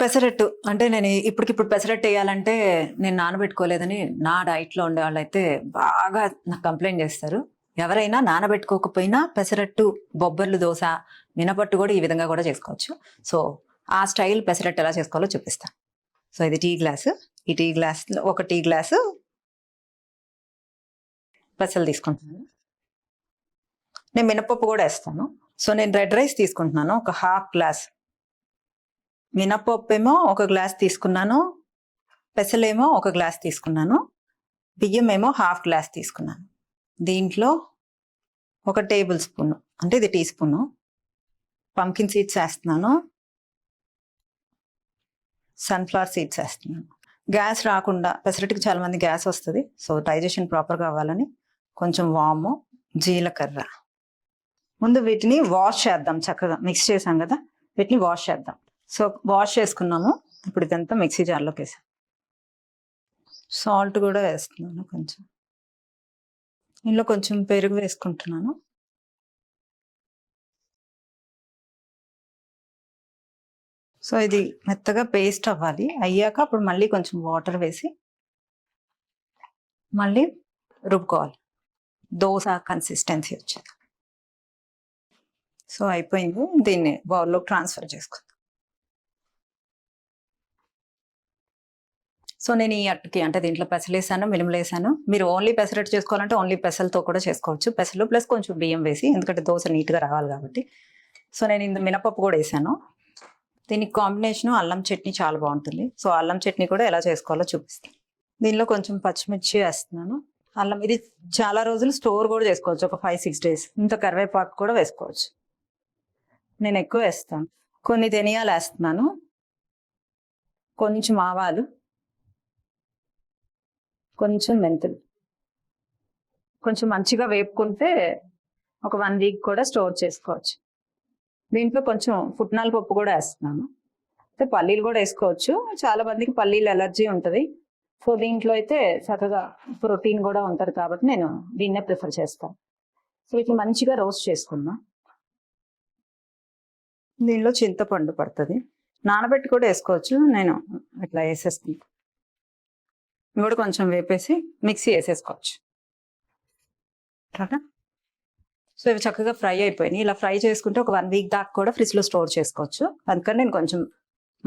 పెసరట్టు అంటే నేను ఇప్పటికిప్పుడు పెసరట్టు వేయాలంటే నేను నానబెట్టుకోలేదని నా డైట్లో ఉండే వాళ్ళైతే బాగా నాకు కంప్లైంట్ చేస్తారు. ఎవరైనా నానబెట్టుకోకపోయినా పెసరట్టు, బొబ్బర్లు దోశ, మినపట్టు కూడా ఈ విధంగా కూడా చేసుకోవచ్చు. సో ఆ స్టైల్ పెసరట్టు ఎలా చేసుకోవాలో చూపిస్తాను. సో ఇది టీ గ్లాసు, ఈ టీ గ్లాస్లో ఒక టీ గ్లాసు పెసలు తీసుకుంటున్నాను. నేను మినపప్పు కూడా వేస్తాను. సో నేను రెడ్ రైస్ తీసుకుంటున్నాను, ఒక హాఫ్ గ్లాస్. మినపప్పు ఏమో ఒక గ్లాస్ తీసుకున్నాను, పెసలేమో ఒక గ్లాస్ తీసుకున్నాను, బియ్యం ఏమో హాఫ్ గ్లాస్ తీసుకున్నాను. దీంట్లో ఒక టేబుల్ స్పూన్ అంటే ఇది టీ స్పూను పంకిన్ సీడ్స్ వేస్తున్నాను, సన్ఫ్లవర్ సీడ్స్ వేస్తున్నాను. గ్యాస్ రాకుండా, పెసరట్టుకి చాలా మంది గ్యాస్ వస్తుంది, సో డైజెషన్ ప్రాపర్గా అవ్వాలని కొంచెం వాము, జీలకర్ర. ముందు వీటిని వాష్ చేద్దాం, చక్కగా మిక్స్ చేసాం కదా, వీటిని వాష్ చేద్దాం. సో వాష్ చేసుకున్నాము. ఇప్పుడు ఇదంతా మిక్సీ జార్లోకి వేసాం. సాల్ట్ కూడా వేస్తున్నాను కొంచెం. ఇందులో కొంచెం పెరుగు వేసుకుంటున్నాను. సో ఇది మెత్తగా పేస్ట్ అవ్వాలి. అయ్యాక అప్పుడు మళ్ళీ కొంచెం వాటర్ వేసి మళ్ళీ రుబ్బుకోవాలి, దోశ కన్సిస్టెన్సీ వచ్చేది. సో అయిపోయింది, దీన్ని బౌల్లోకి ట్రాన్స్ఫర్ చేసుకుందాం. సో నేను ఈ అట్టుకి అంటే దీంట్లో పెసలు వేసాను, మినుములు వేసాను. మీరు ఓన్లీ పెసరట్టు చేసుకోవాలంటే ఓన్లీ పెసలతో కూడా చేసుకోవచ్చు, పెసలు ప్లస్ కొంచెం బియ్యం వేసి, ఎందుకంటే దోశ నీట్గా రావాలి కాబట్టి. సో నేను ఇంత మినపప్పు కూడా వేసాను. దీనికి కాంబినేషన్ అల్లం చట్నీ చాలా బాగుంటుంది. సో అల్లం చట్నీ కూడా ఎలా చేసుకోవాలో చూపిస్తాను. దీనిలో కొంచెం పచ్చిమిర్చి వేస్తున్నాను. అల్లం ఇది చాలా రోజులు స్టోర్ కూడా చేసుకోవచ్చు, ఒక 5-6 days. ఇంత కరివేపాకు కూడా వేసుకోవచ్చు. నేను ఎక్కువ వేస్తాను. కొన్ని ధనియాలు వేస్తున్నాను, కొంచెం ఆవాలు, కొంచెం మెంతులు. కొంచెం మంచిగా వేపుకుంటే ఒక 1 week కూడా స్టోర్ చేసుకోవచ్చు. దీంట్లో కొంచెం పుట్నాల పప్పు కూడా వేస్తున్నాను. అయితే పల్లీలు కూడా వేసుకోవచ్చు, చాలా మందికి పల్లీలు ఎలర్జీ ఉంటుంది. సో దీంట్లో అయితే చక్కగా ప్రోటీన్ కూడా ఉంటుంది కాబట్టి నేను దీన్నే ప్రిఫర్ చేస్తాను. సో వీటిని మంచిగా రోస్ట్ చేసుకుందాం. దీనిలో చింతపండు పడుతుంది, నానబెట్టి కూడా వేసుకోవచ్చు. నేను ఇట్లా వేసేస్తాను. ఇవి కూడా కొంచెం వేపేసి మిక్సీ వేసేసుకోవచ్చు. సో ఇవి చక్కగా ఫ్రై అయిపోయినాయి. ఇలా ఫ్రై చేసుకుంటే ఒక 1 week దాకా కూడా ఫ్రిడ్జ్లో స్టోర్ చేసుకోవచ్చు. అందుకని నేను కొంచెం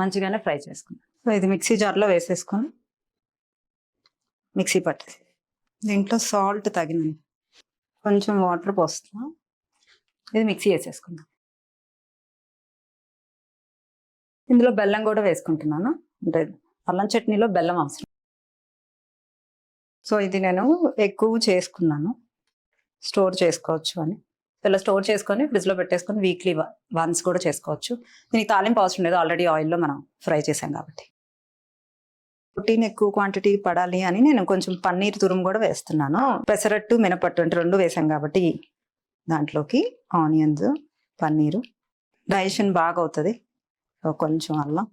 మంచిగానే ఫ్రై చేసుకున్నాను. సో ఇది మిక్సీ జార్లో వేసేసుకొని మిక్సీ పట్టేసి, దీంట్లో సాల్ట్ తగినంత, కొంచెం వాటర్ పోస్తున్నాం. ఇది మిక్సీ వేసేసుకుందాం. ఇందులో బెల్లం కూడా వేసుకుంటున్నాను, అంటే అల్లం చట్నీలో బెల్లం అవసరం. సో ఇది నేను ఎక్కువ చేసుకున్నాను, స్టోర్ చేసుకోవచ్చు అని. ఇలా స్టోర్ చేసుకొని ఫ్రిడ్జ్లో పెట్టేసుకొని వీక్లీ వన్స్ కూడా చేసుకోవచ్చు. దీనికి తాలింపు అవసరం లేదు, ఆల్రెడీ ఆయిల్లో మనం ఫ్రై చేసాం కాబట్టి. ప్రోటీన్ ఎక్కువ క్వాంటిటీ పడాలి అని నేను కొంచెం పన్నీర్ తురుము కూడా వేస్తున్నాను. పెసరట్టు, మినపట్టు అంటే 2 వేసాం కాబట్టి దాంట్లోకి ఆనియన్స్, పన్నీరు, డైజెషన్ బాగా అవుతుంది. కొంచెం అల్లం,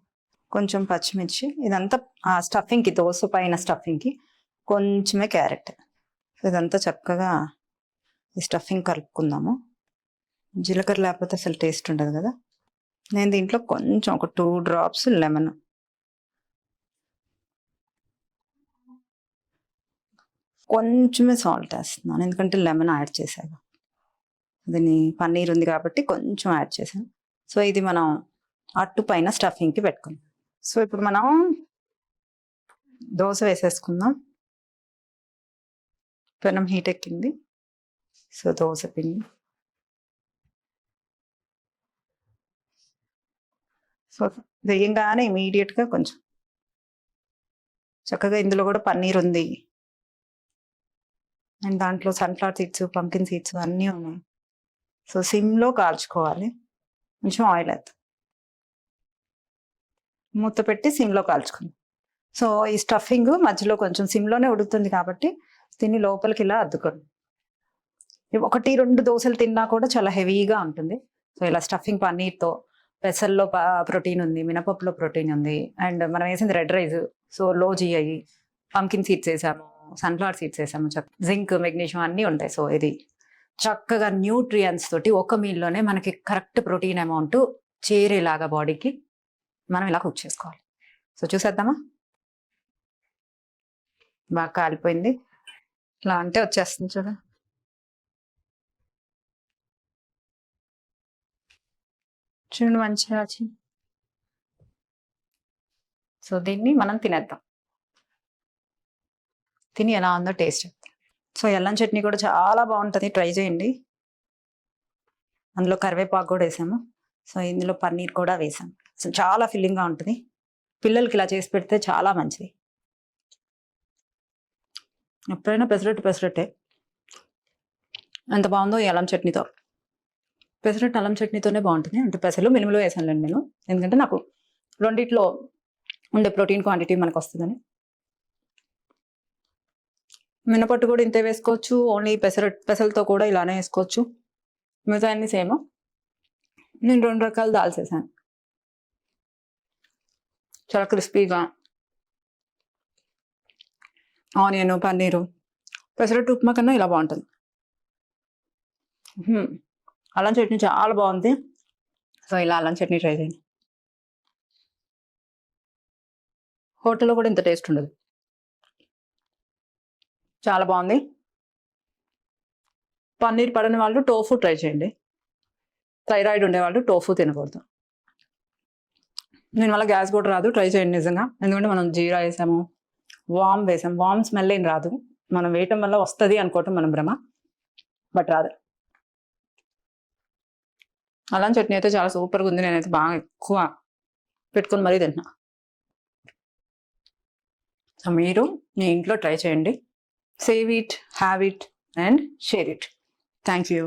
కొంచెం పచ్చిమిర్చి, ఇదంతా ఆ స్టఫింగ్కి, దోశ పైన స్టఫింగ్కి కొంచెమే క్యారెట్. ఇదంతా చక్కగా ఈ స్టఫింగ్ కలుపుకుందాము. జీలకర్ర లేకపోతే అసలు టేస్ట్ ఉండదు కదా. నేను దీంట్లో కొంచెం ఒక 2 drops లెమన్, కొంచెమే సాల్ట్ వేస్తున్నాను, ఎందుకంటే లెమన్ యాడ్ చేశాను. దీని పన్నీర్ ఉంది కాబట్టి కొంచెం యాడ్ చేశాను. సో ఇది మనం అట్టు పైన స్టఫింగ్కి పెట్టుకుందాం. సో ఇప్పుడు మనం దోశ వేసేసుకుందాం. పెనం హీట్ ఎక్కింది. సో దోశ పిండి, సో వేయంగానే ఇమీడియట్గా కొంచెం చక్కగా, ఇందులో కూడా పన్నీర్ ఉంది అండ్ దాంట్లో సన్ఫ్లవర్ సీడ్స్, పంకిన్ సీడ్స్ అన్నీ ఉన్నాయి. సో సిమ్లో కాల్చుకోవాలి. కొంచెం ఆయిల్ వేద్దాం, మూత పెట్టి సిమ్లో కాల్చుకుందాం. సో ఈ స్టఫింగ్ మధ్యలో కొంచెం సిమ్లోనే ఉడుకుతుంది కాబట్టి దీన్ని లోపలికి ఇలా అద్దుకోండి. 1-2 దోశలు తిన్నా కూడా చాలా హెవీగా ఉంటుంది. సో ఇలా స్టఫింగ్ పన్నీర్తో, పెసల్లో ప్రోటీన్ ఉంది, మినపప్పులో ప్రోటీన్ ఉంది, అండ్ మనం వేసింది రెడ్ రైస్, సో లో GI, పంకిన్ సీడ్స్ వేసాము, సన్ఫ్లవర్ సీడ్స్ వేసాము, జింక్, మెగ్నీషియం అన్నీ ఉంటాయి. సో ఇది చక్కగా న్యూట్రియంట్స్ తోటి ఒక మీల్లోనే మనకి కరెక్ట్ ప్రోటీన్ అమౌంట్ చేరేలాగా బాడీకి మనం ఇలా కుక్ చేసుకోవాలి. సో చూసేద్దామా? బాగా కాలిపోయింది. ఇలా అంటే వచ్చేస్తుంది చూడండి. చూడండి మంచిగా వచ్చింది. సో దీన్ని మనం తినేద్దాం. తిని ఎలా ఉందో టేస్ట్ చెప్తాం. సో అల్లం చట్నీ కూడా చాలా బాగుంటుంది, ట్రై చేయండి. అందులో కరివేపాకు కూడా వేసాము. సో ఇందులో పన్నీర్ కూడా వేసాం. సో చాలా ఫిల్లింగ్గా ఉంటుంది. పిల్లలకి ఇలా చేసి పెడితే చాలా మంచిది. ఎప్పుడైనా పెసరట్టే ఎంత బాగుందో ఈ అల్లం చట్నీతో. పెసరట్టు అల్లం చట్నీతోనే బాగుంటుంది. అంటే పెసలు మినుములు వేసానులేండి నేను, ఎందుకంటే నాకు రెండిట్లో ఉండే ప్రోటీన్ క్వాంటిటీ మనకు వస్తుందని. మినపట్టు కూడా ఇంతే వేసుకోవచ్చు, ఓన్లీ పెసలతో కూడా ఇలానే వేసుకోవచ్చు. మిగతా అన్ని సేమ్. నేను 2 రకాల దాల్స్ వేసాను. చాలా క్రిస్పీగా ఆనియన్, పన్నీరు. పెసరట్టు ఉప్మా కన్నా ఇలా బాగుంటుంది. అల్లం చట్నీ చాలా బాగుంది. సో ఇలా అల్లం చట్నీ ట్రై చేయండి. హోటల్లో కూడా ఇంత టేస్ట్ ఉండదు. చాలా బాగుంది. పన్నీర్ పడని వాళ్ళు టోఫు ట్రై చేయండి. థైరాయిడ్ ఉండేవాళ్ళు టోఫు తినకూడదు. దీనివల్ల గ్యాస్ కూడా రాదు. ట్రై చేయండి నిజంగా. ఎందుకంటే మనం జీరా వేసాము, వామ్ వేసాము. వామ్ స్మెల్ ఏం రాదు, మనం వేయటం వల్ల వస్తుంది అనుకోవటం మనం భ్రమ, బట్ రాదు. అల్లం చట్నీ అయితే చాలా సూపర్గా ఉంది. నేనైతే బాగా ఎక్కువ పెట్టుకొని మరీ తింటున్నా. సో మీరు మీ ఇంట్లో ట్రై చేయండి. Save it, have it and share it. Thank you.